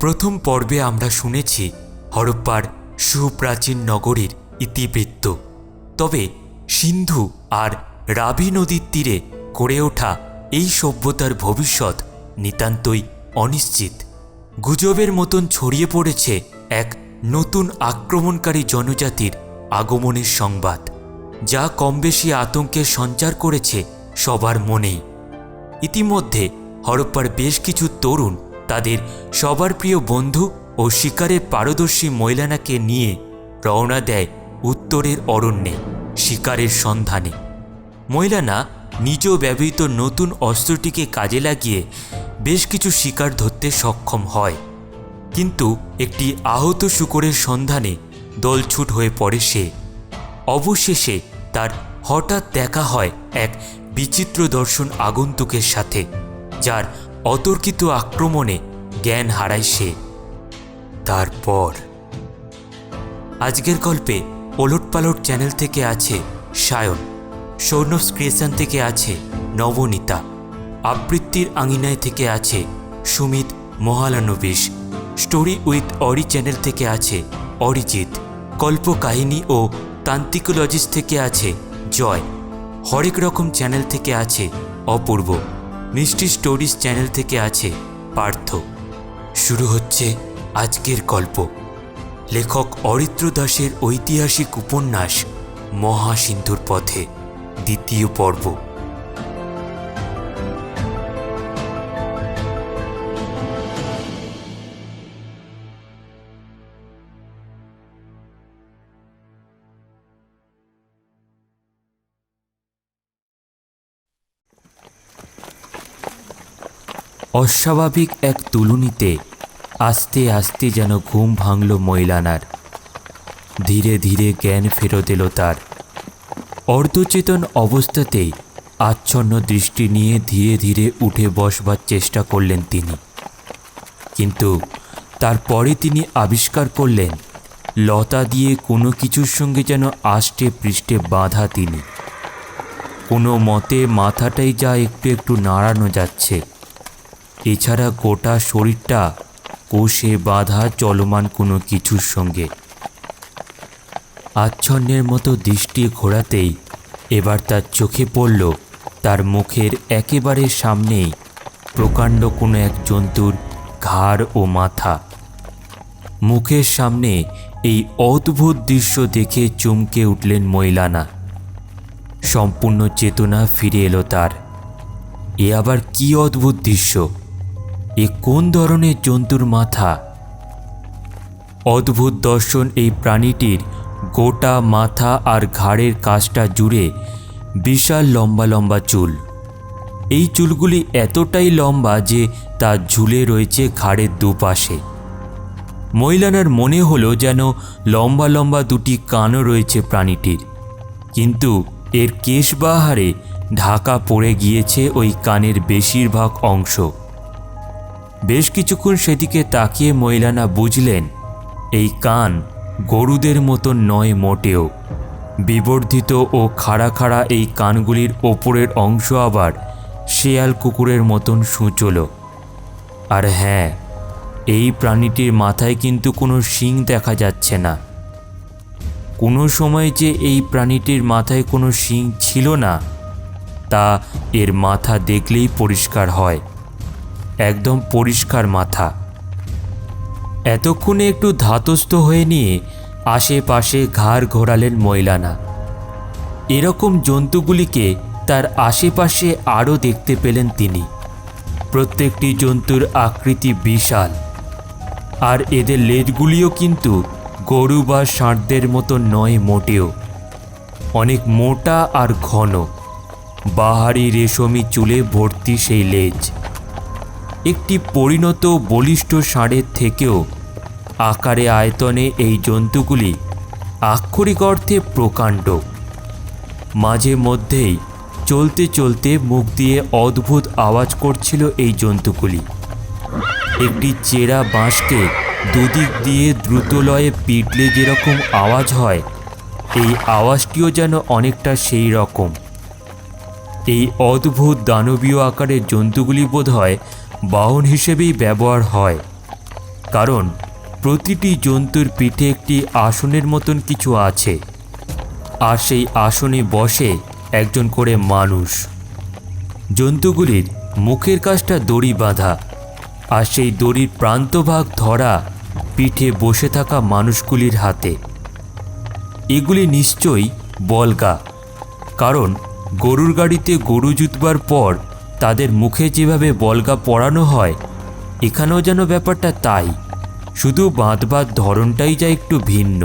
প্রথম পর্বে আমরা শুনেছি হরপ্পার সুপ্রাচীন নগরীর ইতিবৃত্ত। তবে সিন্ধু আর রাভি নদীর তীরে গড়ে ওঠা এই সভ্যতার ভবিষ্যৎ নিতান্তই অনিশ্চিত। গুজবের মতন ছড়িয়ে পড়েছে এক নতুন আক্রমণকারী জনজাতির আগমনের সংবাদ, যা কমবেশি আতঙ্কের সঞ্চার করেছে সবার মনেই। ইতিমধ্যে হরপ্পার বেশ কিছু তরুণ তাদের সবার প্রিয় বন্ধু ও শিকারে পারদর্শী ময়লানাকে নিয়ে রওনা দেয় উত্তরের অরণ্যে শিকারের সন্ধানে। ময়লানা নিজ ব্যবহৃত নতুন অস্ত্রটিকে কাজে লাগিয়ে বেশ কিছু শিকার ধরতে সক্ষম হয়, কিন্তু একটি আহত শূকরের সন্ধানে দলছুট হয়ে পড়ে সে। অবশেষে তার হঠাৎ দেখা হয় এক বিচিত্র দর্শন আগন্তুকের সাথে, যার অতর্কিত আক্রমণে জ্ঞান হারায় সে। তারপর আজকের গল্পে ওলটপালট চ্যানেল থেকে আছে সায়ন, সৌনভস ক্রিয়েশন থেকে আছে নবনীতা, আবৃত্তির আঙিনায় থেকে আছে Sumit Mahalanobis, story with Ori channel থেকে আছে অরিজিৎ, কল্পকাহিনী ও তান্ত্রিকোলজিস্ট থেকে আছে জয়, হরেক রকম চ্যানেল থেকে আছে অপূর্ব, মিষ্টি স্টোরিজ চ্যানেল থেকে আছে পার্থ। শুরু হচ্ছে আজকের গল্প। লেখক অরিত্র দাসের ঐতিহাসিক উপন্যাস মহাসিন্ধুর পথে, দ্বিতীয় পর্ব। অস্বাভাবিক এক তুলুনিতে আস্তে আস্তে যেন ঘুম ভাঙল ময়লানার। ধীরে ধীরে জ্ঞান ফেরত এলো তার। অর্ধচেতন অবস্থাতেই আচ্ছন্ন দৃষ্টি নিয়ে ধীরে ধীরে উঠে বসবার চেষ্টা করলেন তিনি, কিন্তু তারপরে তিনি আবিষ্কার করলেন লতা দিয়ে কোনো কিছুর সঙ্গে যেন আষ্টে পৃষ্ঠে বাঁধা তিনি। কোনো মতে মাথাটাই যা একটু একটু নাড়ানো যাচ্ছে, এছাড়া গোটা শরীরটা কোষে বাঁধা চলমান কোনো কিছুর সঙ্গে। আচ্ছন্নের মতো দৃষ্টি ঘোরাতেই এবার তার চোখে পড়ল তার মুখের একেবারে সামনেই প্রকাণ্ড কোনো এক জন্তুর ঘাড় ও মাথা। মুখের সামনে এই অদ্ভুত দৃশ্য দেখে চমকে উঠলেন ময়লানা। সম্পূর্ণ চেতনা ফিরে এলো তার। এ আবার কি অদ্ভুত দৃশ্য! এ কোন ধরনের জন্তুর মাথা? অদ্ভুত দর্শন এই প্রাণীটির গোটা মাথা আর ঘাড়ের কাছটা জুড়ে বিশাল লম্বা লম্বা চুল। এই চুলগুলি এতটাই লম্বা যে তা ঝুলে রয়েছে ঘাড়ের দুপাশে। ময়লানার মনে হলো যেন লম্বা লম্বা দুটি কানও রয়েছে প্রাণীটির, কিন্তু এর কেশবাহারে ঢাকা পড়ে গিয়েছে ওই কানের বেশিরভাগ অংশ। বেশ কিছুক্ষণ সেদিকে তাকিয়ে ময়লানা বুঝলেন এই কান গরুদের মতো নয় মোটেও। বিবর্ধিত ও খাড়া খাড়া এই কানগুলির ওপরের অংশ আবার শেয়াল কুকুরের মতন সূচল। আর হ্যাঁ, এই প্রাণীটির মাথায় কিন্তু কোনো শিং দেখা যাচ্ছে না। কোনো সময় যে এই প্রাণীটির মাথায় কোনো শিং ছিল না, তা এর মাথা দেখলেই পরিষ্কার হয়। একদম পরিষ্কার মাথা। এতক্ষণে একটু ধাতস্থ হয়ে নিয়ে আশেপাশে ঘাড় ঘোরালেন ময়লানা। এরকম জন্তুগুলিকে তার আশেপাশে আরও দেখতে পেলেন তিনি। প্রত্যেকটি জন্তুর আকৃতি বিশাল, আর এদের লেজগুলিও কিন্তু গরু বা ষাঁড়দের মতো নয় মোটেও। অনেক মোটা আর ঘন, বাহারি রেশমি চুলে ভর্তি সেই লেজ। একটি পরিণত বলিষ্ঠ ষাঁড়ের থেকেও আকারে আয়তনে এই জন্তুগুলি আক্ষরিক অর্থে প্রকাণ্ড। মাঝে মধ্যেই চলতে চলতে মুখ দিয়ে অদ্ভুত আওয়াজ করছিল এই জন্তুগুলি। একটি চেরা বাঁশকে দুদিক দিয়ে দ্রুতলয়ে পিটলে যেরকম আওয়াজ হয়, এই আওয়াজটিও যেন অনেকটা সেই রকম। এই অদ্ভুত দানবীয় আকারের জন্তুগুলি বোধহয় বাহন হিসেবেই ব্যবহার হয়। কারণ প্রতিটি জন্তুর পিঠে একটি আসনের মতন কিছু আছে, আর সেই আসনে বসে একজন করে মানুষ। জন্তুগুলির মুখের কাছটা দড়ি বাঁধা, আর সেই দড়ির প্রান্তভাগ ধরা পিঠে বসে থাকা মানুষগুলির হাতে। এগুলি নিশ্চয়ই বলগা, কারণ গরুর গাড়িতে গরু জুতবার পর তাদের মুখে যেভাবে বলগা পরানো হয়, এখানেও যেন ব্যাপারটা তাই, শুধু বাঁধবার ধরনটাই যা একটু ভিন্ন।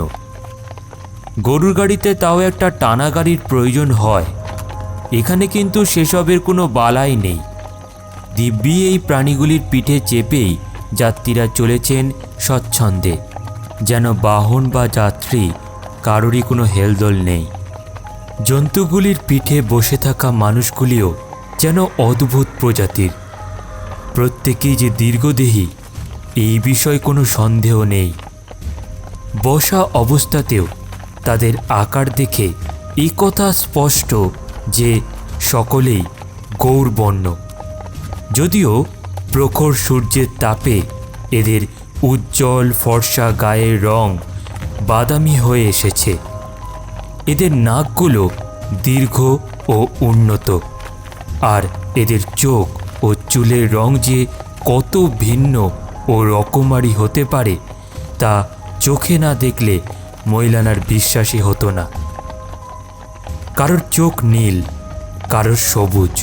গরুর গাড়িতে তাও একটা টানা গাড়ির প্রয়োজন হয়, এখানে কিন্তু সেসবের কোনো বালাই নেই। দিব্যি এই প্রাণীগুলির পিঠে চেপেই যাত্রীরা চলেছেন স্বচ্ছন্দে, যেন বাহন বা যাত্রী কারোরই কোনো হেলদোল নেই। জন্তুগুলির পিঠে বসে থাকা মানুষগুলিও যেন অদ্ভুত প্রজাতির, প্রত্যেকেই যে দীর্ঘদেহী এই বিষয়ে কোনো সন্দেহ নেই। বসা অবস্থাতেও তাদের আকার দেখে এই কথা স্পষ্ট যে সকলেই গৌরবর্ণ, যদিও প্রখর সূর্যের তাপে এদের উজ্জ্বল ফর্সা গায়ের রং বাদামি হয়ে এসেছে। এদের নাকগুলো দীর্ঘ ও উন্নত, আর এদের চোখ ও চুলের রং যে কত ভিন্ন ও রকমারি হতে পারে তা চোখে না দেখলে মৌলানার বিশ্বাসই হতো না। কারোর চোখ নীল, কারোর সবুজ,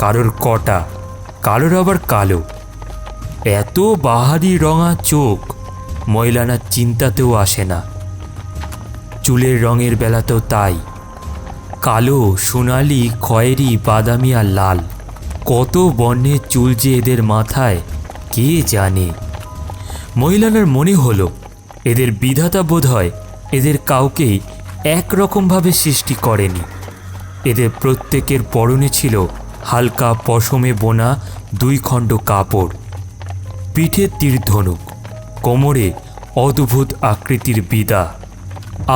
কারোর কটা, কারোর আবার কালো। এত বাহারি রঙা চোখ মৌলানার চিন্তাতেও আসে না। চুলের রঙের বেলাতেও তাই, কালো, সোনালি, খয়েরি, বাদামি আর লাল, কত বর্ণের চুল যে এদের মাথায় কে জানে। মৌলানার মনে হলো এদের বিধাতা বোধহয় এদের কাউকেই একরকমভাবে সৃষ্টি করেনি। এদের প্রত্যেকের পরনে ছিল হালকা পশমে বোনা 2 খণ্ড কাপড়, পিঠে তীরধনুক, কোমরে অদ্ভুত আকৃতির বিদা,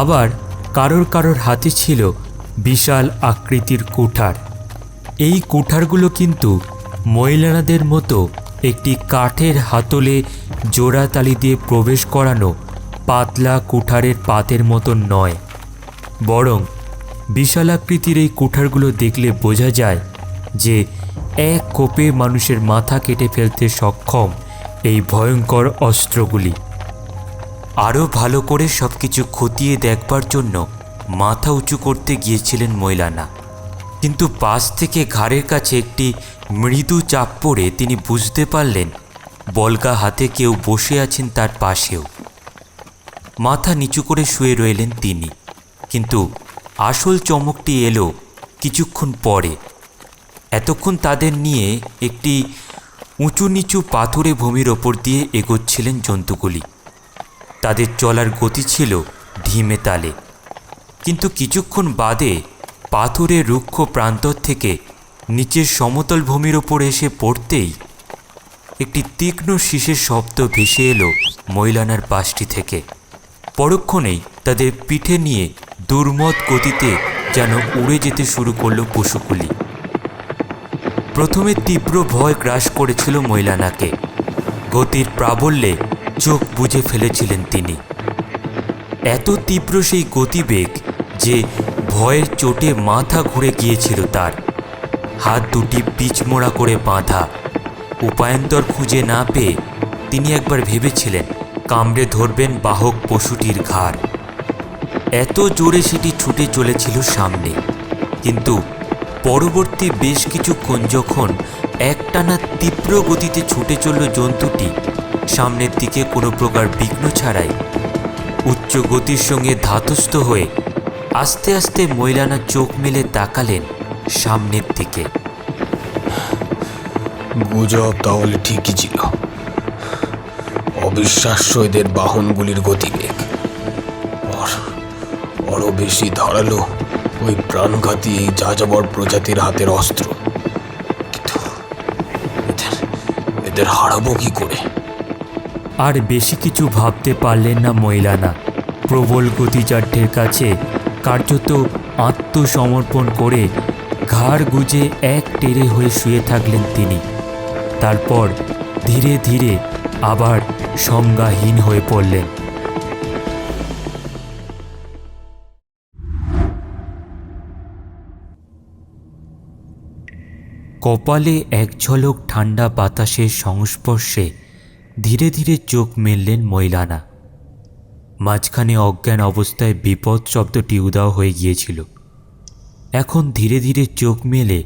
আবার কারোর কারোর হাতে ছিল বিশাল আকৃতির কুঠার। এই কুঠারগুলো কিন্তু মৌলানাদের মতো একটি কাঠের হাতলে জোড়া তালি দিয়ে প্রবেশ করানো পাতলা কুঠারের পাতের মতন নয়, বরং বিশাল আকৃতির এই কুঠারগুলো দেখলে বোঝা যায় যে এক কোপে মানুষের মাথা কেটে ফেলতে সক্ষম এই ভয়ঙ্কর অস্ত্রগুলি। আরও ভালো করে সব কিছু খতিয়ে দেখবার জন্য মাথা উঁচু করতে গিয়েছিলেন মৌলানা, কিন্তু পাশ থেকে ঘাড়ের কাছে একটি মৃদু চাপ পড়ে তিনি বুঝতে পারলেন বলগা হাতে কেউ বসে আছেন তার পাশেও। মাথা নিচু করে শুয়ে রইলেন তিনি, কিন্তু আসল চমকটি এলো কিছুক্ষণ পরে। এতক্ষণ তাদের নিয়ে একটি উঁচু নিচু পাথুরে ভূমির ওপর দিয়ে এগোচ্ছিলেন জন্তুগুলি। তাদের চলার গতি ছিল ধিমে তালে, কিন্তু কিছুক্ষণ বাদে পাথুরে রুক্ষ প্রান্তর থেকে নিচের সমতল ভূমির ওপর এসে পড়তেই একটি তীক্ষ্ণ শীষের শব্দ ভেসে এলো মৌলানার পাশটি থেকে। পরক্ষণেই তাদের পিঠে নিয়ে দুর্মদ গতিতে যেন উড়ে যেতে শুরু করলো পশুগুলি। প্রথমে তীব্র ভয় গ্রাস করেছিল মৌলানাকে, গতির প্রাবল্যে চোখ বুজে ফেলেছিলেন তিনি। এত তীব্র সেই গতিবেগ যে ভয়ের চোটে মাথা ঘুরে গিয়েছিল তার। হাত দুটি পিচমোড়া করে বাঁধা, উপায়ন্তর খুঁজে না পেয়ে তিনি একবার ভেবেছিলেন কামড়ে ধরবেন বাহক পশুটির ঘাড়। এত জোরে সেটি ছুটে চলেছিল সামনে, কিন্তু পরবর্তী বেশ কিছুক্ষণ যখন একটানা তীব্র গতিতে ছুটে চলল জন্তুটি সামনের দিকে কোনো প্রকার বিঘ্ন ছাড়াই, উচ্চ গতির সঙ্গে ধাতস্থ হয়ে আস্তে আস্তে মৌলানা চোখ মেলে তাকালেন সামনের দিকে। গুজব তাহলে ঠিকই ছিল। অবিশ্বাস্য এদের বাহনগুলির গতিবেগ, আরো বেশি ধারালো ওই প্রাণঘাতী এই যাযাবর প্রজাতির হাতের অস্ত্র। কিন্তু এদের হারাবো কি করে? আর বেশি কিছু ভাবতে পারলেন না মৌলানা। প্রবল গতিজাঢ্যের কাছে কার্যত আত্মসমর্পণ করে ঘাড় গুজে এক টেরে হয়ে শুয়ে থাকলেন তিনি। তারপর ধীরে ধীরে আবার সংজ্ঞাহীন হয়ে পড়লেন। কপালে এক ঝলক ঠান্ডা বাতাসের সংস্পর্শে ধীরে ধীরে চোখ মেললেন ময়লানা। মাঝখানে অজ্ঞান অবস্থায় বিপদ শব্দটি উধাও হয়ে গিয়েছিল। এখন ধীরে ধীরে চোখ মেলে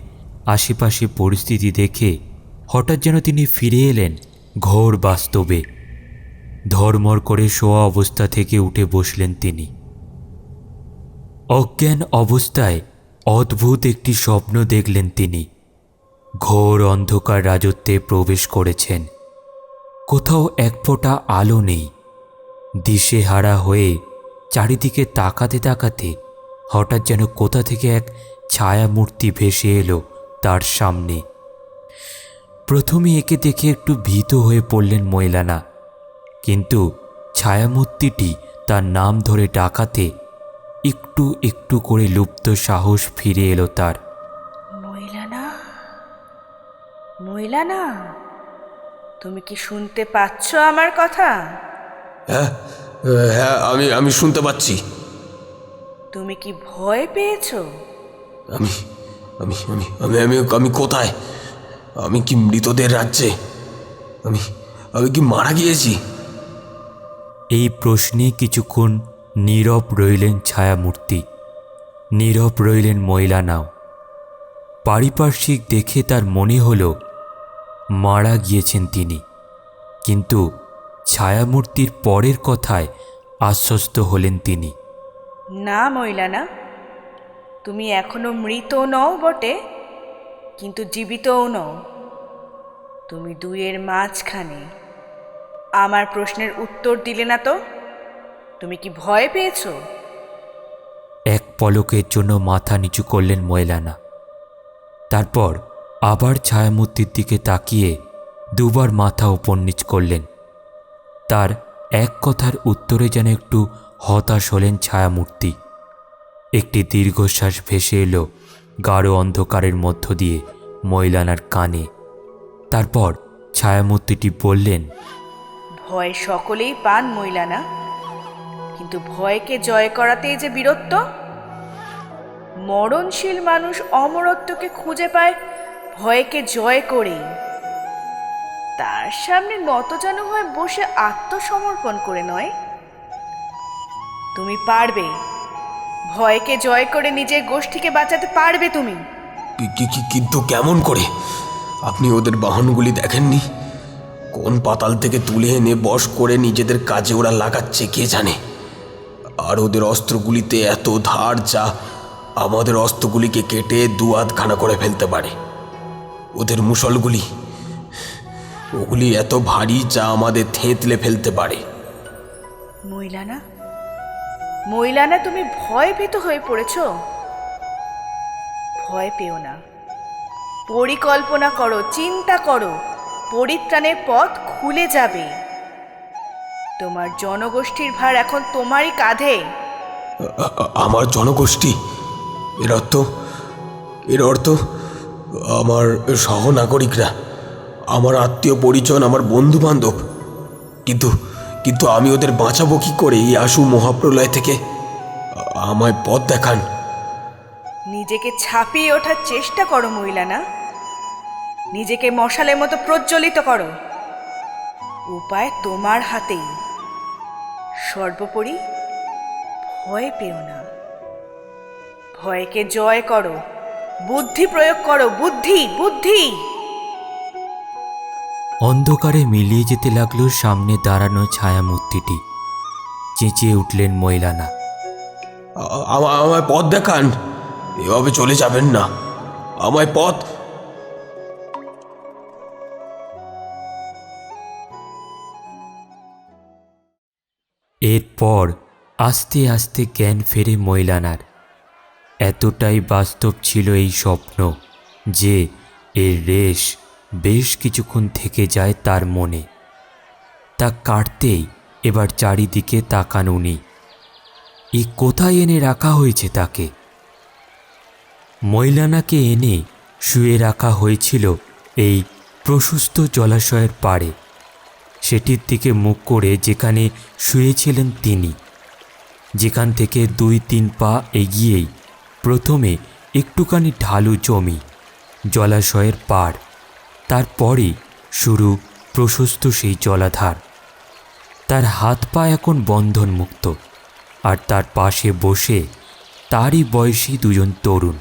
আশেপাশে পরিস্থিতি দেখে হঠাৎ যেন তিনি ফিরে এলেন ঘোর বাস্তবে। ধর্মর করে শোয়া অবস্থা থেকে উঠে বসলেন তিনি। অজ্ঞান অবস্থায় অদ্ভুত একটি স্বপ্ন দেখলেন তিনি। ঘোর অন্ধকার রাজত্বে প্রবেশ করেছেন। কোথাও এক ফোঁটা আলো নেই। দিশেহারা হয়ে চারিদিকে তাকাতে তাকাতে হঠাৎ যেন কোথা থেকে এক ছায়ামূর্তি ভেসে এলো তার সামনে। প্রথমে একে দেখে একটু ভীত হয়ে পড়লেন ময়লানা, কিন্তু ছায়ামূর্তিটি তার নাম ধরে ডাকাতে একটু একটু করে লুপ্ত সাহস ফিরে এলো তার। ময়লানা, ময়লানা, তুমি কি শুনতে পাচ্ছ আমার কথা? হ্যাঁ হ্যাঁ, আমি শুনতে পাচ্ছি। তুমি কি ভয় পেয়েছো? আমি আমি আমি আমি আমি আমি কোথায়? আমি কি মৃতদের রাজ্যে? আমি আমি কি মারা গিয়েছি? এই প্রশ্নে কিছুক্ষণ নীরব রইলেন ছায়ামূর্তি, নীরব রইলেন ময়লানাও। পারিপার্শ্বিক দেখে তার মনে হলো মারা গিয়েছেন তিনি, কিন্তু ছায়ামূর্তির পরের কথায় আশ্বস্ত হলেন তিনি। না ময়লানা, তুমি এখনো মৃত নও বটে, কিন্তু জীবিতও নও। তুমি দুইয়ের মাঝখানে। আমার প্রশ্নের উত্তর দিলে না তো। তুমি কি ভয় পেয়েছো? এক পলকের জন্য মাথা নিচু করলেন ময়লানা। তারপর আবার ছায়ামূর্তির দিকে তাকিয়ে দুবার মাথা ওপর নিচ করলেন। তার এক কথার উত্তরে যেন একটু হতাশ হলেন ছায়ামূর্তি। একটি দীর্ঘশ্বাস ভেসে এলো গাঢ় অন্ধকারের মধ্য দিয়ে ময়লানার কানে। তারপর ছায়ামূর্তিটি বললেন, ভয় সকলেই পান ময়লানা, কিন্তু ভয়কে জয় করাতেই যে বীরত্ব। মরণশীল মানুষ অমরত্বকে খুঁজে পায় ভয়কে জয় করেই। তার সামনে নতজানু হয়ে বসে আত্মসমর্পণ করে নয়। তুমি পারবে, ভয়কে জয় করে নিজের গোষ্ঠীকে বাঁচাতে পারবে তুমি। কিন্তু কেমন করে? আপনি ওদের বাহনগুলি দেখেননি? কোন পাতাল থেকে তুলে এনে বশ করে নিজেদের কাজে ওরা লাগাচ্ছে কে জানে। আর ওদের অস্ত্রগুলিতে এত ধার যা আমাদের অস্ত্রগুলিকে কেটে দু আধখানা করে ফেলতে পারে। ওদের মুসলগুলি, ওগুলি এত ভারী যা আমাদের থেঁতলে ফেলতে পারে। ময়লানা, ময়লানা, তুমি ভয় ভীত হয়ে পড়েছ। ভয় পেও না, পরিকল্পনা করো, চিন্তা করো, পরিত্রাণের পথ খুলে যাবে। তোমার জনগোষ্ঠীর ভার এখন তোমারই কাঁধে। আমার জনগোষ্ঠী? এর অর্থ আমার সহনাগরিকরা, আমার আত্মীয় পরিজন, আমার বন্ধু বান্ধব। কিন্তু আমি ওদের বাঁচাবো কি করে এই আশু মহাপ্রলয় থেকে? আমায় পথ দেখান। নিজেকে ছাপিয়ে ওঠার চেষ্টা করো ময়লানা, নিজেকে মশালের মতো প্রজ্বলিত করো। উপায় তোমার হাতেই। সর্বোপরি ভয় পেও না, ভয়কে জয় করো, বুদ্ধি প্রয়োগ করো, বুদ্ধি বুদ্ধি। অন্ধকারে মিলিয়ে যেতে লাগলো সামনে দাঁড়ানো ছায়ামূর্তিটি। চেঁচিয়ে উঠলেন ময়লানা, আমায় পথ দেখান। এভাবে চলে যাবেন না, আমায় পথ। এরপর আস্তে আস্তে জ্ঞান ফেরে ময়লানার। এতটাই বাস্তব ছিল এই স্বপ্ন যে এর রেশ বেশ কিছুক্ষণ থেকে যায় তার মনে। তা কাটতেই এবার চারিদিকে তাকান উনি। এই কোথায় এনে রাখা হয়েছে তাকে? ময়লানাকে এনে শুয়ে রাখা হয়েছিল এই প্রশস্ত জলাশয়ের পাড়ে। সেটির দিকে মুখ করে যেখানে শুয়েছিলেন তিনি। যেখান থেকে 2-3 পা এগিয়েই প্রথমে একটুখানি ঢালু জমি, জলাশয়ের পাড়, তারপরে শুরু প্রশস্ত সেই জলাধার। তার হাত পা এখন বন্ধনমুক্ত, আর তার পাশে বসে তারই বয়সী 2জন তরুণ।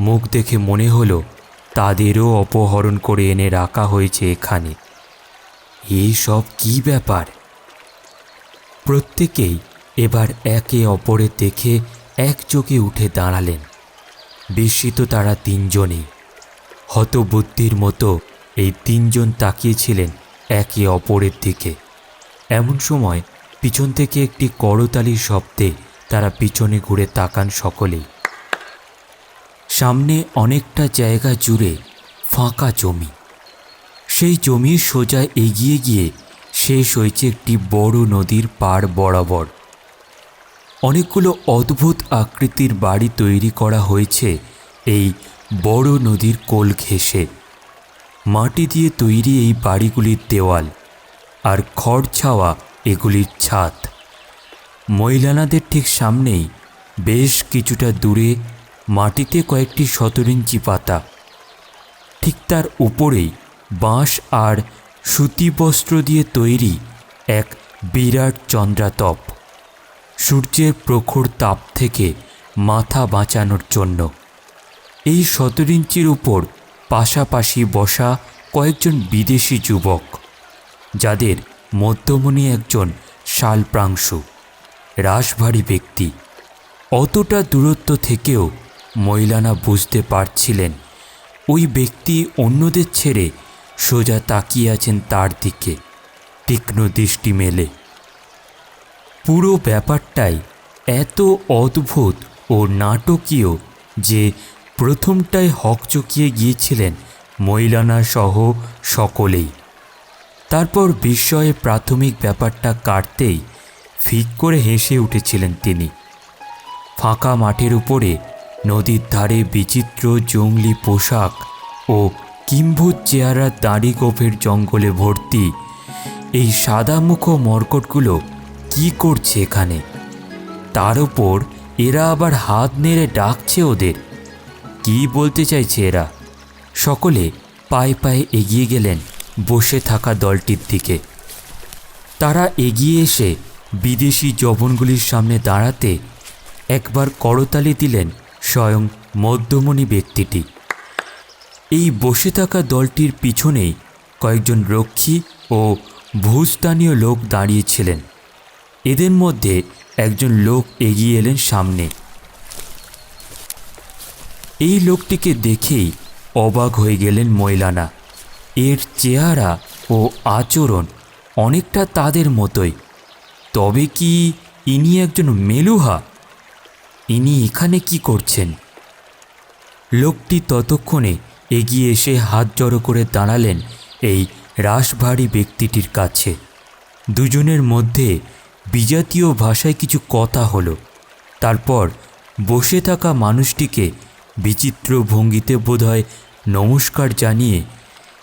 মুখ দেখে মনে হলো তাদেরও অপহরণ করে এনে রাখা হয়েছে এখানে। এই সব কী ব্যাপার? প্রত্যেকেই এবার একে অপরের দেখে একযোগে উঠে দাঁড়ালেন। বিস্মিত তারা 3 জনেই। হতবুদ্ধির মতো এই 3 জন তাকিয়েছিলেন একে অপরের দিকে। এমন সময় পিছন থেকে একটি করতালির শব্দে তারা পিছনে ঘুরে তাকান সকলেই। সামনে অনেকটা জায়গা জুড়ে ফাঁকা জমি। সেই জমির সোজা এগিয়ে গিয়ে শেষ হয়েছে একটি বড় নদীর পাড় বরাবর। অনেকগুলো অদ্ভুত আকৃতির বাড়ি তৈরি করা হয়েছে এই বড় নদীর কোল ঘেঁষে। মাটি দিয়ে তৈরি এই বাড়িগুলির দেওয়াল, আর খড় ছাওয়া এগুলির ছাদ। মহিলানাদের ঠিক সামনেই বেশ কিছুটা দূরে মাটিতে কয়েকটি 17 ইঞ্চি পাতা। ঠিক তার উপরেই বাঁশ আর সুতি বস্ত্র দিয়ে তৈরি এক বিরাট চন্দ্রাতপ, সূর্যের প্রখর তাপ থেকে মাথা বাঁচানোর জন্য। এই 17 ইঞ্চির উপর পাশাপাশি বসা কয়েকজন বিদেশি যুবক, যাদের মধ্যমণি একজন শালপ্রাংশু রাশভারী ব্যক্তি। অতটা দূরত্ব থেকেও মহিলানা বুঝতে পারছিলেন ওই ব্যক্তি অন্যদের ছেড়ে সোজা তাকিয়ে আছেন তার দিকে তীক্ষ্ণ দৃষ্টি মেলে। পুরো ব্যাপারটাই এত অদ্ভুত ও নাটকীয় যে প্রথমটায় হকচকিয়ে গিয়েছিলেন মহিলানা সহ সকলেই। তারপর বিস্ময়ে প্রাথমিক ব্যাপারটা কাটতেই ফিক করে হেসে উঠেছিলেন তিনি। ফাঁকা মাঠের উপরে নদীর ধারে বিচিত্র জংলি পোশাক ও কিম্ভূত চেহারার দাড়ি গোফের জঙ্গলে ভর্তি এই সাদামুখ মর্কটগুলো কি করছে এখানে? তার ওপর এরা আবার হাত নেড়ে ডাকছে ওদের। কি বলতে চাইছে এরা? সকলে পায়ে পায়ে এগিয়ে গেলেন বসে থাকা দলটির দিকে। তারা এগিয়ে এসে বিদেশি জবনগুলির সামনে দাঁড়াতে একবার করতালি দিলেন স্বয়ং মধ্যমণি ব্যক্তিটি। এই বসে থাকা দলটির পিছনেই কয়েকজন রক্ষী ও ভূস্থানীয় লোক দাঁড়িয়েছিলেন। এদের মধ্যে একজন লোক এগিয়ে এলেন সামনে। এই লোকটিকে দেখেই অবাক হয়ে গেলেন মহিলানা। এর চেহারা ও আচরণ অনেকটা তাদের মতোই। তবে কি ইনি একজন মেলুহা? ইনি এখানে কি করছেন? লোকটি ততক্ষণে এগিয়ে এসে হাত জড়ো করে দাঁড়ালেন এই রাশভারী ব্যক্তিটির কাছে। দুজনের মধ্যে বিজাতীয় ভাষায় কিছু কথা হলো। তারপর বসে থাকা মানুষটিকে বিচিত্র ভঙ্গিতে বোধহয় নমস্কার জানিয়ে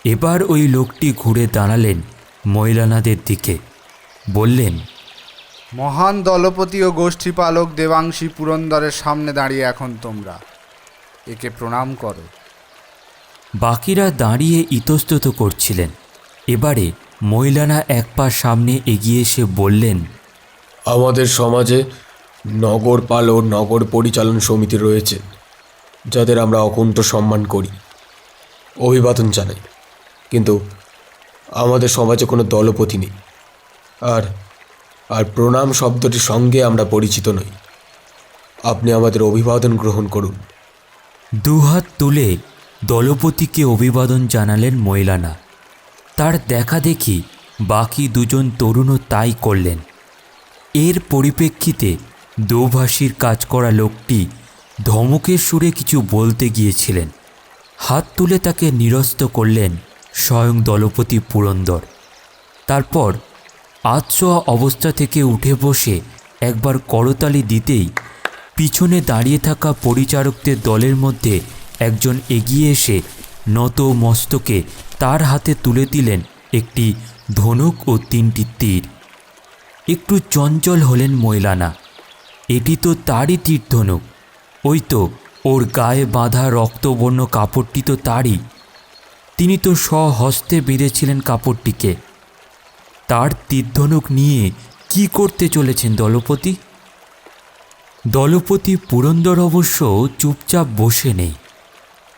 এবার ওই লোকটি ঘুরে দাঁড়ালেন মহিলানাদের দিকে। বললেন, মহান দলপতি ও গোষ্ঠীপালক দেবাংশী পুরন্দরের সামনে দাঁড়িয়ে এখন তোমরা একে প্রণাম করো। বাকিরা দাঁড়িয়ে ইতস্তত করছিলেন। এবারে মহিলানা এক পা সামনে এগিয়ে এসে বললেন, আমাদের সমাজে নগরপাল ও নগর পরিচালন সমিতি রয়েছে, যাদের আমরা অকুণ্ঠ সম্মান করি, অভিবাদন জানাই। কিন্তু আমাদের সমাজে কোনো দলপতি নেই, আর প্রণাম শব্দটির সঙ্গে আমরা পরিচিত নই। আপনি আমাদের অভিবাদন গ্রহণ করুন। দুহাত তুলে দলপতিকে অভিবাদন জানালেন মহিলানা। তার দেখা দেখি বাকি 2 জন তরুণও তাই করলেন। এর পরিপ্রেক্ষিতে দোভাষীর কাজ করা লোকটি ধমকের সুরে কিছু বলতে গিয়েছিলেন। হাত তুলে তাকে নিরস্ত করলেন স্বয়ং দলপতি পুরন্দর। তারপর আধশোয়া অবস্থা থেকে উঠে বসে একবার করতালি দিতেই পিছনে দাঁড়িয়ে থাকা পরিচারকদের দলের মধ্যে একজন এগিয়ে এসে নত মস্তকে তার হাতে তুলে দিলেন একটি ধনুক ও 3টি তীর। একটু চঞ্চল হলেন ময়লানা। এটি তো তারই তীর ধনুক। ওই তো ওর গায়ে বাঁধা রক্তবর্ণ কাপড়টি তো তারই। তিনি তো স্বহস্তে বেঁধেছিলেন কাপড়টিকে। তার তীরধনুক নিয়ে কি করতে চলেছেন দলপতি? দলপতি পুরন্দর অবশ্য চুপচাপ বসে নেই।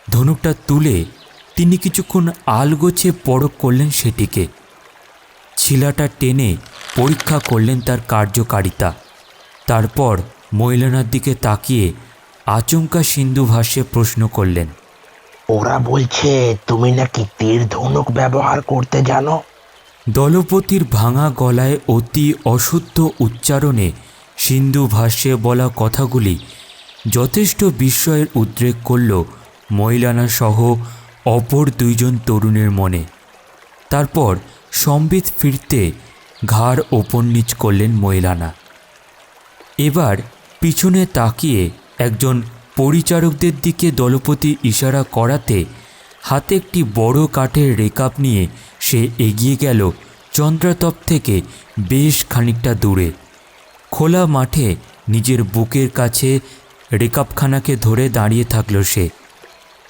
ধনুকটা তুলে তিনি কিছুক্ষণ আলগোছে পরখ করলেন সেটিকে। ছিলাটা টেনে পরীক্ষা করলেন তার কার্যকারিতা। তারপর ময়লানার দিকে তাকিয়ে আচমকা সিন্ধু ভাষ্যে প্রশ্ন করলেন, ওরা বলছে তুমি নাকি তীর ধনুক ব্যবহার করতে জানো? দলপতির ভাঙা গলায় অতি অশুদ্ধ উচ্চারণে সিন্ধু ভাষ্যে বলা কথাগুলি যথেষ্ট বিস্ময়ের উদ্রেক করল ময়লানা সহ অপর 2 জন তরুণের মনে। তারপর সম্বিত ফিরতে ঘাড় ওপর নিচ করলেন ময়লানা। এবার পিছনে তাকিয়ে একজন পরিচারকদের দিকে দলপতি ইশারা করাতে হাতে একটি বড় কাঠের রেকাব নিয়ে সে এগিয়ে গেল চন্দ্রাতপ থেকে বেশ খানিকটা দূরে। খোলা মাঠে নিজের বুকের কাছে রেকাবখানাকে ধরে দাঁড়িয়ে থাকল সে।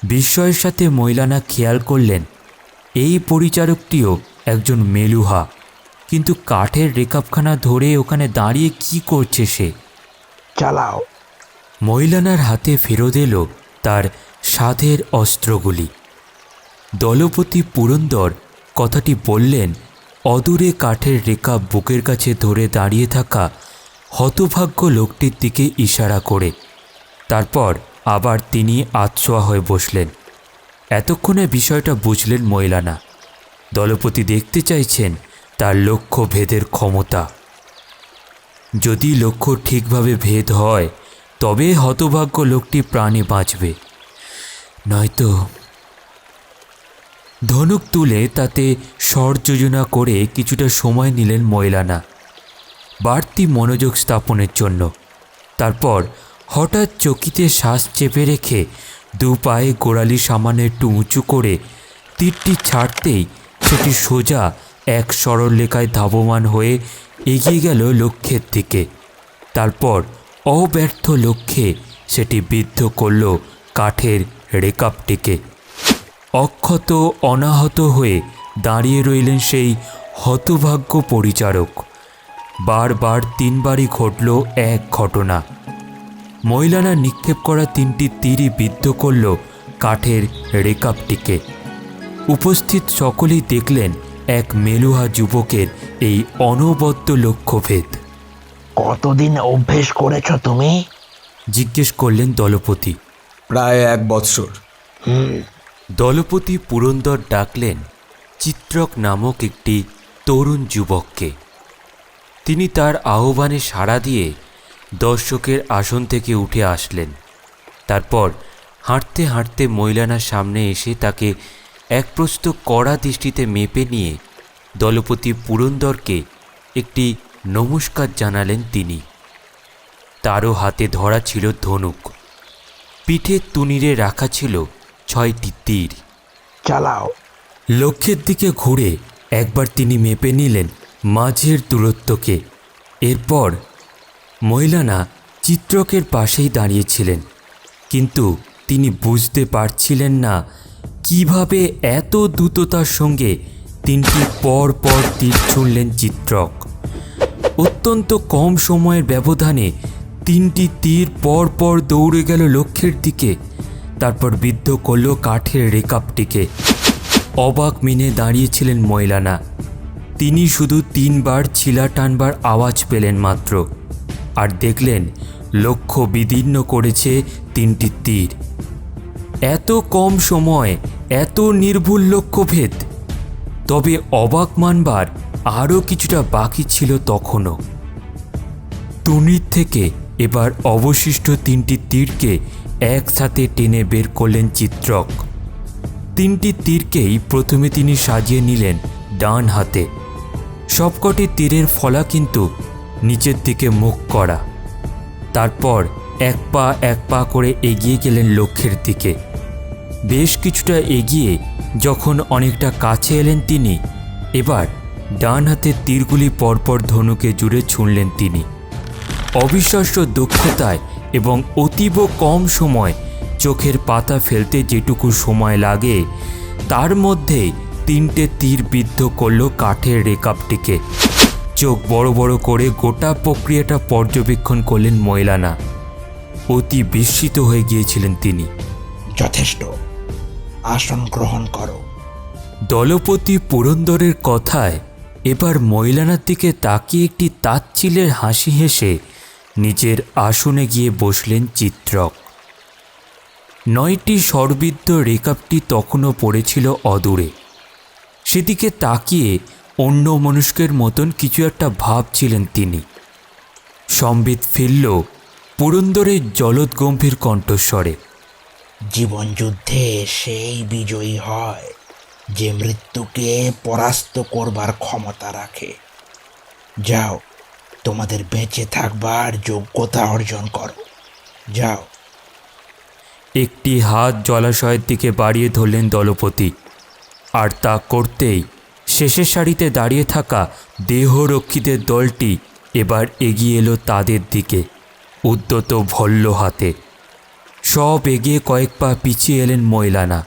বিস্ময়ের সাথে ময়লানা খেয়াল করলেন এই পরিচারকটিও একজন মেলুহা, কিন্তু কাঠের রেকাবখানা ধরে ওখানে দাঁড়িয়ে কি করছে সে? চালাও। ময়লানার হাতে ফেরত এলো তার সাধের অস্ত্রগুলি। দলপতি পুরন্দর কথাটি বললেন অদূরে কাঠের রেকাব বুকের কাছে ধরে দাঁড়িয়ে থাকা হতভাগ্য লোকটির দিকে ইশারা করে। তারপর আবার তিনি আতশোয়া হয়ে বসলেন। এতক্ষণে বিষয়টা বুঝলেন ময়লানা। দলপতি দেখতে চাইছেন তার লক্ষ্য ভেদের ক্ষমতা। যদি লক্ষ্য ঠিকভাবে ভেদ হয় তবে হতভাগ্য লোকটি প্রাণে বাঁচবে, নয়তো। ধনুক তুলে তাতে স্বর যোজনা করে কিছুটা সময় নিলেন ময়লানা বাড়তি মনোযোগ স্থাপনের জন্য। তারপর হঠাৎ চকিতে শ্বাস চেপে রেখে 2 পায়ে গোড়ালি সামান্য একটু উঁচু করে তীরটি ছাড়তেই সেটি সোজা এক সরল রেখায় ধাবমান হয়ে এগিয়ে গেল লক্ষ্যের দিকে। তারপর অব্যর্থ লক্ষ্যে সেটি বিদ্ধ করল কাঠের রেকাবটিকে। অক্ষত অনাহত হয়ে দাঁড়িয়ে রইলেন সেই হতভাগ্য পরিচারক। বারবার 3 বারই ঘটল এক ঘটনা। ময়লানা নিক্ষেপ করা 3টি তীরই বিদ্ধ করল কাঠের রেকাবটিকে। উপস্থিত সকলেই দেখলেন এক মেলুহা যুবকের এই অনবদ্য লক্ষ্যভেদ। কতদিন অভ্যেস করেছ তুমি? জিজ্ঞেস করলেন দলপতি। প্রায় 1 বৎসর। দলপতি পুরন্দর ডাকলেন চিত্রক নামক একটি তরুণ যুবককে। তিনি তার আহ্বানে সাড়া দিয়ে দর্শকের আসন থেকে উঠে আসলেন। তারপর হাঁটতে হাঁটতে ময়লানার সামনে এসে তাকে একপ্রস্থ কড়া দৃষ্টিতে মেপে নিয়ে দলপতি পুরন্দরকে একটি নমস্কার জানালেন তিনি। তারও হাতে ধরা ছিল ধনুক। পিঠের তুনিরে রাখা ছিল 6টি তীর। চালাও। লক্ষ্যের দিকে ঘুরে একবার তিনি মেপে নিলেন মাঝের দূরত্বকে। এরপর ময়লানা চিত্রকের পাশেই দাঁড়িয়েছিলেন, কিন্তু তিনি বুঝতে পারছিলেন না কিভাবে এত দ্রুততার সঙ্গে 3টি পর পর তীর ছুঁড়লেন চিত্রক। অত্যন্ত কম সময়ের ব্যবধানে 3টি তীর পর পর দৌড়ে গেল লক্ষ্যের দিকে। তারপর বিদ্ধ করল কাঠের রেকাবটিকে। অবাক মিনে দাঁড়িয়েছিলেন ময়লানা। তিনি শুধু 3 বার ছিলা টানবার আওয়াজ পেলেন মাত্র, আর দেখলেন লক্ষ্য বিদীর্ণ করেছে 3টি তীর। এত কম সময় এত নির্ভুল লক্ষ্যভেদ! তবে অবাক মানবার আরও কিছুটা বাকি ছিল তখনও। তুনির থেকে এবার অবশিষ্ট 3টি তীরকে একসাথে টেনে বের করলেন চিত্রক। 3টি তীরকেই প্রথমে তিনি সাজিয়ে নিলেন ডান হাতে। সবকটি তীরের ফলা কিন্তু নিচের দিকে মুখ করা। তারপর এক পা করে এগিয়ে গেলেন লক্ষ্যের দিকে। বেশ কিছুটা এগিয়ে যখন অনেকটা কাছে এলেন তিনি, এবার ডান হাতের তীরগুলি পরপর ধনুকে জুড়ে ছুঁড়লেন তিনি। অবিশ্বাস্য দক্ষতায় এবং অতীব কম সময় চোখের পাতা ফেলতে যেটুকু সময় লাগে তার মধ্যে 3টে তীর বিদ্ধ করল কাঠের রেকাবটিকে। চোখ বড় বড় করে গোটা প্রক্রিয়াটা পর্যবেক্ষণ করলেন ময়লানা। অতি বিস্মিত হয়ে গিয়েছিলেন তিনি। যথেষ্ট, আসন গ্রহণ করো। দলপতি পুরন্দরের কথায় এবার ময়লানার দিকে তাকিয়ে একটি তাচ্ছিলের হাসি হেসে নিজের আসনে গিয়ে বসলেন চিত্রক। 9টি স্বরবিদ্ধ রেকাবটি তখনও পড়েছিল অদূরে। সেদিকে তাকিয়ে অন্য মনুষ্যের মতন কিছু একটা ভাবছিলেন তিনি। সম্বিত ফিরল পুরন্দরের জলদগম্ভীর কণ্ঠস্বরে। জীবনযুদ্ধে সেই বিজয়ী হয় যে মৃত্যুকে পরাস্ত করবার ক্ষমতা রাখে। যাও, তোমাদের বেঁচে থাকবার যোগ্যতা অর্জন করো, যাও। একটি হাত জলাশয়ের দিকে বাড়িয়ে ধরলেন দলপতি, আর তা করতেই শেষের সারিতে দাঁড়িয়ে থাকা দেহরক্ষীদের দলটি এবার এগিয়ে এলো তাদের দিকে উদ্যত ভল্ল হাতে। সব এগিয়ে কয়েক পা পিছিয়ে এলেন ময়লানা।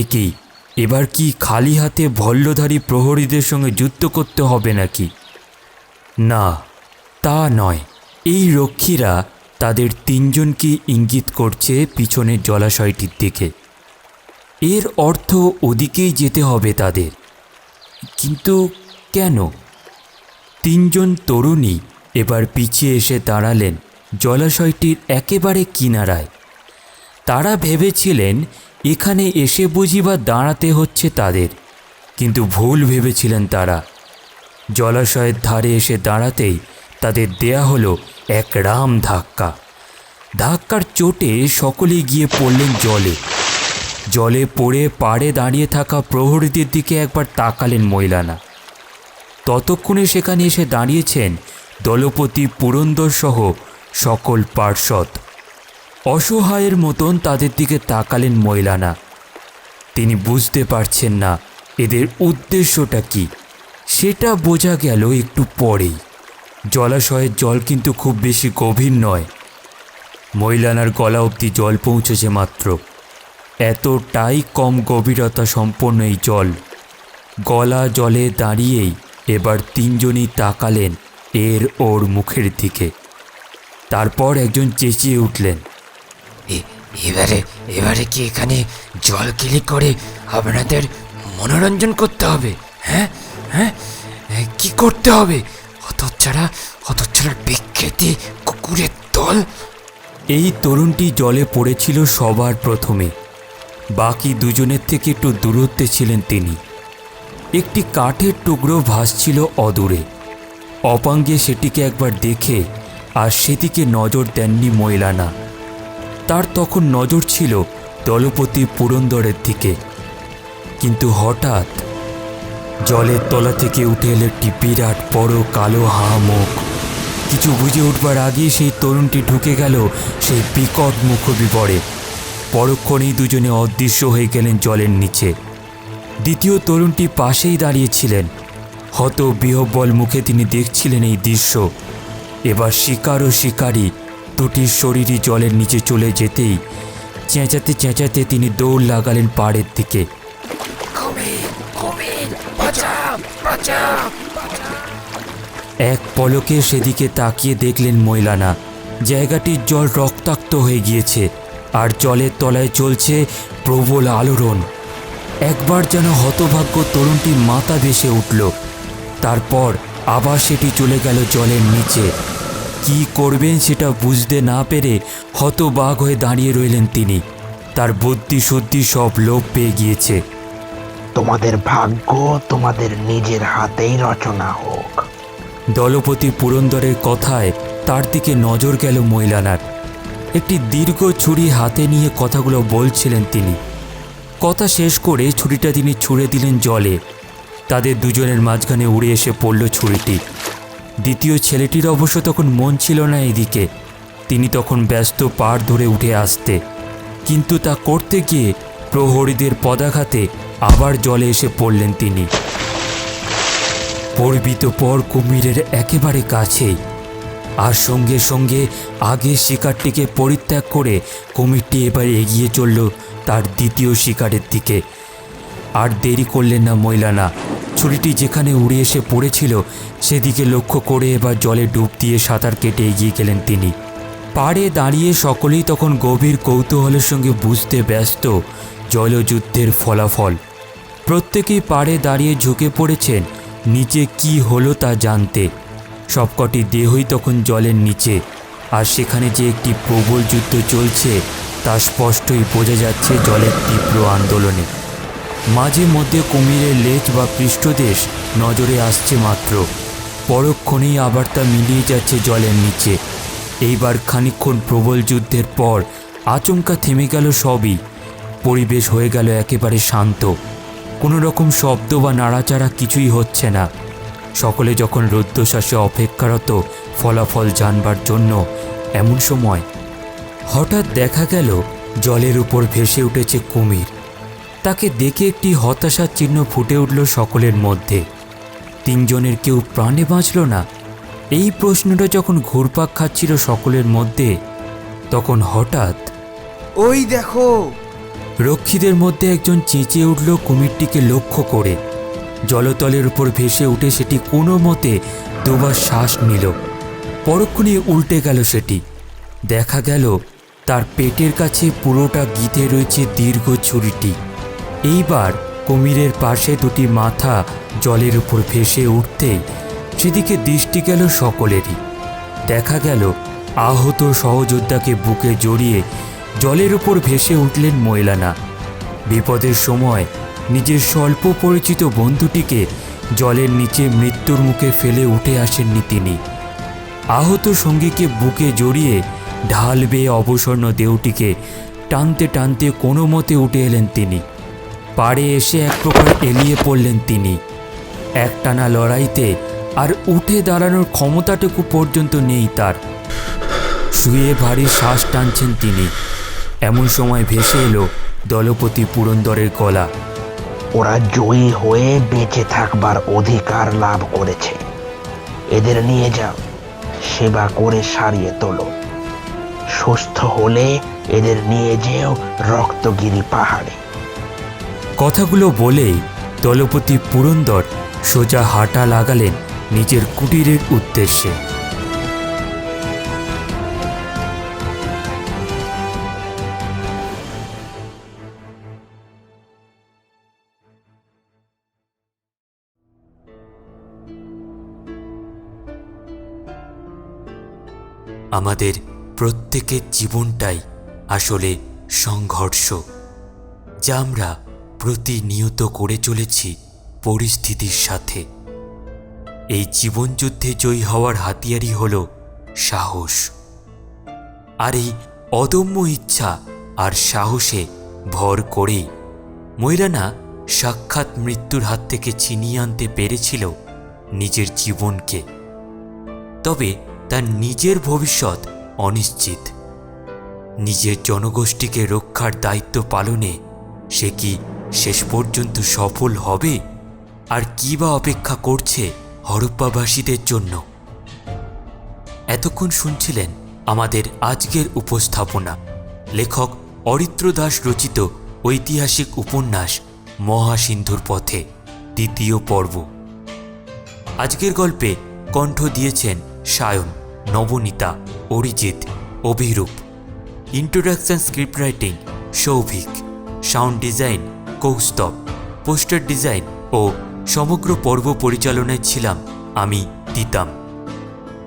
একেই এবার কি খালি হাতে ভল্লধারী প্রহরীদের সঙ্গে যুদ্ধ করতে হবে নাকি? না, তা নয়। এই রক্ষীরা তাদের 3 জনকে ইঙ্গিত করছে পিছনের জলাশয়টির দিকে। এর অর্থ ওদিকেই যেতে হবে তাদের। কিন্তু কেন? 3 জন তরুণী এবার পিছিয়ে এসে দাঁড়ালেন জলাশয়টির একেবারে কিনারায়। তারা ভেবেছিলেন এখানে এসে বুঝি বা দাঁড়াতে হচ্ছে তাদের, কিন্তু ভুল ভেবেছিলেন তারা। জলাশয়ের ধারে এসে দাঁড়াতেই তাদের দেয়া হলো এক রাম ধাক্কা। ধাক্কার চোটে সকলেই গিয়ে পড়লেন জলে। জলে পড়ে পাড়ে দাঁড়িয়ে থাকা প্রহরীদের দিকে একবার তাকালেন ময়লানা। ততক্ষণে সেখানে এসে দাঁড়িয়েছেন দলপতি পুরন্দর সহ সকল পার্ষদ। অসহায়ের মতন তাদের দিকে তাকালেন ময়লানা। তিনি বুঝতে পারছেন না এদের উদ্দেশ্যটা কি। সেটা বোঝা গেল একটু পরেই। জলাশয়ের জল কিন্তু খুব বেশি গভীর নয়। ময়লানার গলা অবধি জল পৌঁছেছে মাত্র। এতটাই কম গভীরতা সম্পন্ন এই জল। গলা জলে দাঁড়িয়েই এবার 3 জনই তাকালেন এর ওর মুখের দিকে। তারপর একজন চেঁচিয়ে উঠলেন, এবারে কি এখানে জল ক্লিক করে আপনাদের মনোরঞ্জন করতে হবে? হ্যাঁ হ্যাঁ, কি করতে হবে? হতচ্ছাড়া বিখ্যাতি কুকুরের দল। এই তরুণটি জলে পড়েছিল সবার প্রথমে। বাকি 2 জনের থেকে একটু দূরত্বে ছিলেন তিনি। একটি কাঠের টুকরো ভাসছিল অদূরে। অপাঙ্গে সেটিকে একবার দেখে আর সেদিকে নজর দেননি ময়লানা। তার তখন নজর ছিল দলপতি পুরন্দরের দিকে। কিন্তু হঠাৎ জলের তলা থেকে উঠে এলো একটি বিরাট বড় কালো হাঁ মুখ। কিছু বুঝে উঠবার আগেই সেই তরুণটি ঢুকে গেল সেই বিকট মুখবিবরে। পরক্ষণেই 2 জনে অদৃশ্য হয়ে গেলেন জলের নিচে। দ্বিতীয় তরুণটি পাশেই দাঁড়িয়েছিলেন। হত বিহ্বল মুখে তিনি দেখছিলেন এই দৃশ্য। এবার শিকার ও শিকারী দুটির শরীরই জলের নিচে চলে যেতেই চেঁচাতে চেঁচাতে তিনি দৌড় লাগালেন পাড়ের দিকে। এক পলকে সেদিকে তাকিয়ে দেখলেন ময়লানা জায়গাটির জল রক্তাক্ত হয়ে গিয়েছে, আর জলের তলায় চলছে প্রবল আলোড়ন। একবার যেন হতভাগ্য তরুণটির মাথা ভেসে উঠল। তারপর আবার সেটি চলে গেল জলের নিচে। কি করবেন সেটা বুঝতে না পেরে হতবাক হয়ে দাঁড়িয়ে রইলেন তিনি। তার বুদ্ধি শুদ্ধি সব লোপ পেয়ে গিয়েছে। তোমাদের ভাগ্য তোমাদের নিজের হাতেই রচনা হোক। দলপতি পুরন্দরের কথায় তার দিকে নজর গেল ময়লানার। একটি দীর্ঘ ছুরি হাতে নিয়ে কথাগুলো বলছিলেন তিনি। কথা শেষ করে ছুরিটা তিনি ছুঁড়ে দিলেন জলে। তাদের 2 জনের মাঝখানে উড়ে এসে পড়ল ছুরিটি। দ্বিতীয় ছেলেটির অবশ্য তখন মন ছিল না এদিকে। তিনি তখন ব্যস্ত পাড় ধরে উঠে আসতে, কিন্তু তা করতে গিয়ে প্রহরীদের পদাঘাতে আবার জলে এসে পড়লেন তিনি। পড়বি তো পর কুমিরের একেবারে কাছেই। আর সঙ্গে সঙ্গে আগের শিকারটিকে পরিত্যাগ করে কুমিরটি এবার এগিয়ে চলল তার দ্বিতীয় শিকারের দিকে। আর দেরি করলেন না ময়লানা। ছুরিটি যেখানে উড়ে এসে পড়েছিল সেদিকে লক্ষ্য করে এবার জলে ডুব দিয়ে সাঁতার কেটে এগিয়ে গেলেন তিনি। পাড়ে দাঁড়িয়ে সকলেই তখন গভীর কৌতূহলের সঙ্গে বুঝতে ব্যস্ত জলযুদ্ধের ফলাফল। প্রত্যেকেই পাড়ে দাঁড়িয়ে ঝুঁকে পড়েছেন নিচে কি হলো তা জানতে। সবকটি দেহই তখন জলের নিচে, আর সেখানে যে একটি প্রবল যুদ্ধ চলছে তা স্পষ্টই বোঝা যাচ্ছে জলের তীব্র আন্দোলনে। মাঝে মধ্যে কুমিরের লেজ বা পৃষ্ঠদেশ নজরে আসছে মাত্র, পরক্ষণেই আবার তা মিলিয়ে যাচ্ছে জলের নিচে। এইবার খানিকক্ষণ প্রবল যুদ্ধের পর আচমকা থেমে গেল সবই। পরিবেশ হয়ে গেল একেবারে শান্ত, কোনো রকম শব্দ বা নাড়াচাড়া কিছুই হচ্ছে না। সকলে যখন রুদ্ধশ্বাসে অপেক্ষারত ফলাফল জানবার জন্য, এমন সময় হঠাৎ দেখা গেল জলের উপর ভেসে উঠেছে কুমির। তাকে দেখে একটি হতাশার চিহ্ন ফুটে উঠল সকলের মধ্যে। তিনজনের কেউ প্রাণে বাঁচল না? এই প্রশ্নটা যখন ঘুরপাক খাচ্ছিল সকলের মধ্যে, তখন হঠাৎ ওই দেখো! রক্ষীদের মধ্যে একজন চেঁচিয়ে উঠল কুমিরটিকে লক্ষ্য করে। জলতলের উপর ভেসে উঠে সেটি কোনো মতে দুবার শ্বাস নিল। পরক্ষণে উল্টে গেল সেটি। দেখা গেল তার পেটের কাছে পুরোটা গিঁথে রয়েছে দীর্ঘ ছুরিটি। এইবার কুমিরের পাশে দুটি মাথা জলের উপর ভেসে উঠতেই সেদিকে দৃষ্টি গেল সকলেরই। দেখা গেল আহত সহযোদ্ধাকে বুকে জড়িয়ে জলের উপর ভেসে উঠলেন ময়লানা। বিপদের সময় নিজের স্বল্প পরিচিত বন্ধুটিকে জলের নিচে মৃত্যুর মুখে ফেলে উঠে আসেননি তিনি। আহত সঙ্গীকে বুকে জড়িয়ে ঢাল বেয়ে অবসন্ন দেহটিকে টানতে টানতে কোনো মতে উঠে এলেন তিনি। পাড়ে এসে এক প্রকার এলিয়ে পড়লেন তিনি। একটানা লড়াইতে আর উঠে দাঁড়ানোর ক্ষমতাটুকু পর্যন্ত নেই তার। শুয়ে ভারী শ্বাস টানছেন তিনি। এমন সময় ভেসে এলো দলপতি পুরন্দরের গলা। ওরা জয়ী হয়ে বেঁচে থাকবার অধিকার লাভ করেছে। এদের নিয়ে যাও, সেবা করে সারিয়ে তোলো। সুস্থ হলে এদের নিয়ে যেও রক্তগিরি পাহাড়ে। কথাগুলো বলেই দলপতি পুরন্দর সোজা হাঁটা লাগালেন নিজের কুটিরের উদ্দেশ্যে। আমাদের প্রত্যেকের জীবনটাই আসলে সংঘর্ষ, যা আমরা প্রতিনিয়ত করে চলেছি পরিস্থিতির সাথে। এই জীবনযুদ্ধে জয়ী হওয়ার হাতিয়ারই হল সাহস। আর এই অদম্য ইচ্ছা আর সাহসে ভর করেই ময়লানা সাক্ষাৎ মৃত্যুর হাত থেকে ছিনিয়ে আনতে পেরেছিল নিজের জীবনকে। তবে তার নিজের ভবিষ্যৎ অনিশ্চিত। নিজের জনগোষ্ঠীকে রক্ষার দায়িত্ব পালনে সে কি শেষ পর্যন্ত সফল হবে? আর কি বা অপেক্ষা করছে হরপ্পাবাসীদের জন্য? এতক্ষণ শুনছিলেন আমাদের আজকের উপস্থাপনা, লেখক অরিত্র দাস রচিত ঐতিহাসিক উপন্যাস মহাসিন্ধুর পথে দ্বিতীয় পর্ব। আজকের গল্পে কণ্ঠ দিয়েছেন Sayan, Nabanita, Arijit, Abhirup. Introduction script writing Souvik, sound design Kaustav, poster design ও সমগ্র পর্ব পরিচালনায় ছিলাম আমি তিতাম।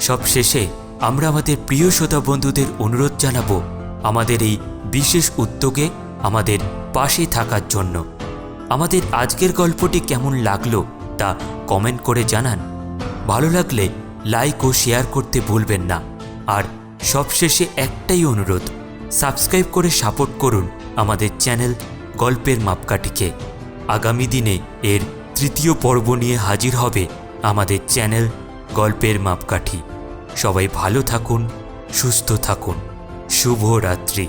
সবশেষে আমরা আমাদের প্রিয় শ্রোতা বন্ধুদের অনুরোধ জানাবো আমাদের এই বিশেষ উদ্যোগে আমাদের পাশে থাকার জন্য। আমাদের আজকের গল্পটি কেমন লাগলো তা কমেন্ট করে জানান। ভালো লাগলে লাইক ও শেয়ার করতে ভুলবেন না। আর সবশেষে একটাই অনুরোধ, সাবস্ক্রাইব করে সাপোর্ট করুন আমাদের চ্যানেল গল্পের মাপকাঠিকে। আগামী দিনে এর তৃতীয় পর্ব নিয়ে হাজির হবে আমাদের চ্যানেল গল্পের মাপকাঠি। সবাই ভালো থাকুন, সুস্থ থাকুন। শুভরাত্রি।